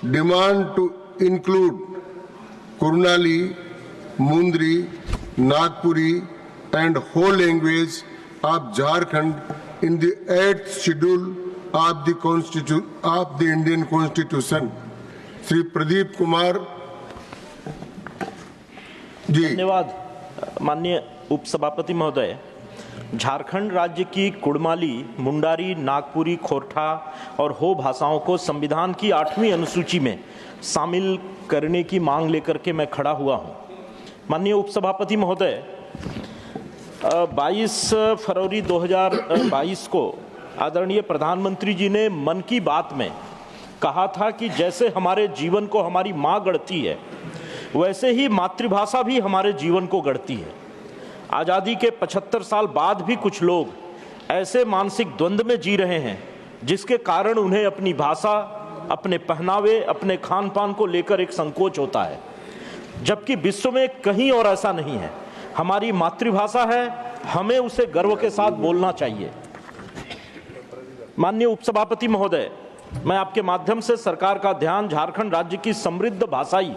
demand to include Kurunali, Mundri, Nagpuri and Ho language of Jharkhand in the 8th schedule of the Indian Constitution. Shri Pradeep Kumar ji. धन्यवाद माननीय उपसभापति महोदय। झारखंड राज्य की कुड़माली, मुंडारी, नागपुरी, खोरठा और हो भाषाओं को संविधान की 8वीं अनुसूची में शामिल करने की मांग लेकर के मैं खड़ा हुआ हूं। माननीय उपसभापति महोदय, 22 फरवरी 2022 को आदरणीय प्रधानमंत्री जी ने मन की बात में कहा था कि जैसे हमारे जीवन को हमारी माँ गढ़ती है, वैसे ही मातृभाषा भी हमारे जीवन को गढ़ती है। आज़ादी के 75 साल बाद भी कुछ लोग ऐसे मानसिक द्वंद्व में जी रहे हैं जिसके कारण उन्हें अपनी भाषा, अपने पहनावे, अपने खान पान को लेकर एक संकोच होता है, जबकि विश्व में कहीं और ऐसा नहीं है। हमारी मातृभाषा है, हमें उसे गर्व के साथ बोलना चाहिए। माननीय उपसभापति महोदय, मैं आपके माध्यम से सरकार का ध्यान झारखंड राज्य की समृद्ध भाषाई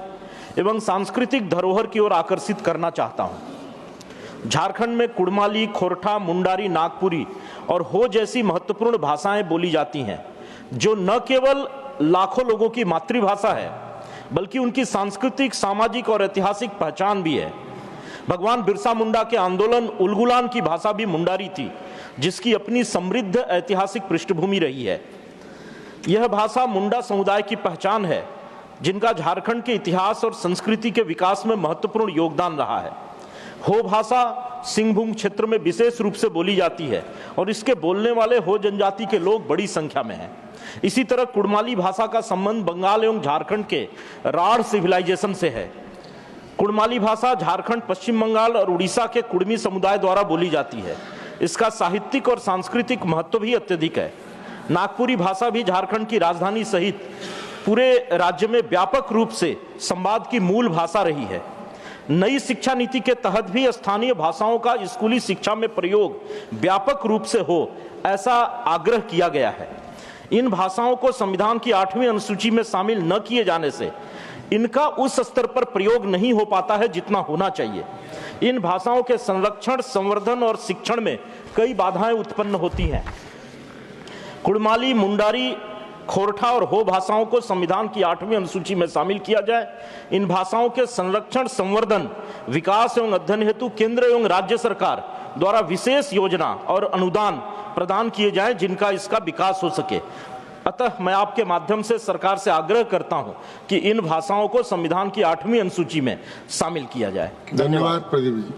एवं सांस्कृतिक धरोहर की ओर आकर्षित करना चाहता हूं। झारखंड में कुड़माली, खोरठा, मुंडारी, नागपुरी और हो जैसी महत्वपूर्ण भाषाएं बोली जाती हैं, जो न केवल लाखों लोगों की मातृभाषा है, बल्कि उनकी सांस्कृतिक, सामाजिक और ऐतिहासिक पहचान भी है। भगवान बिरसा मुंडा के आंदोलन उलगुलान की भाषा भी मुंडारी थी, जिसकी अपनी समृद्ध ऐतिहासिक पृष्ठभूमि रही है। यह भाषा मुंडा समुदाय की पहचान है, जिनका झारखंड के इतिहास और संस्कृति के विकास में महत्वपूर्ण योगदान रहा है। हो भाषा सिंहभूम क्षेत्र में विशेष रूप से बोली जाती है और इसके बोलने वाले हो जनजाति के लोग बड़ी संख्या में हैं। इसी तरह कुड़माली भाषा का संबंध बंगाल एवं झारखंड के राढ़ सिविलाइजेशन से है। कुड़माली भाषा झारखंड, पश्चिम बंगाल और उड़ीसा के कुड़मी समुदाय द्वारा बोली जाती है। इसका साहित्यिक और सांस्कृतिक महत्व भी अत्यधिक है। नागपुरी भाषा भी झारखंड की राजधानी सहित पूरे राज्य में व्यापक रूप से संवाद की मूल भाषा रही है। नई शिक्षा नीति के तहत भी स्थानीय भाषाओं का स्कूली शिक्षा में प्रयोग व्यापक रूप से हो, ऐसा आग्रह किया गया है। इन भाषाओं को संविधान की 8वीं अनुसूची में शामिल न किए जाने से इनका उस स्तर पर प्रयोग नहीं हो पाता है जितना होना चाहिए। इन भाषाओं के संरक्षण, संवर्धन और शिक्षण में कई बाधाएं उत्पन्न होती हैं। कुड़माली, मुंडारी, खोरठा और हो भाषाओं को संविधान की 8वीं अनुसूची में शामिल किया जाए। इन भाषाओं के संरक्षण, संवर्धन, विकास एवं अध्ययन हेतु केंद्र एवं राज्य सरकार द्वारा विशेष योजना और अनुदान प्रदान किए जाएं, जिनका इसका विकास हो सके। अतः मैं आपके माध्यम से सरकार से आग्रह करता हूं कि इन भाषाओं को संविधान की 8वीं अनुसूची में शामिल किया जाए। धन्यवाद प्रदीप जी।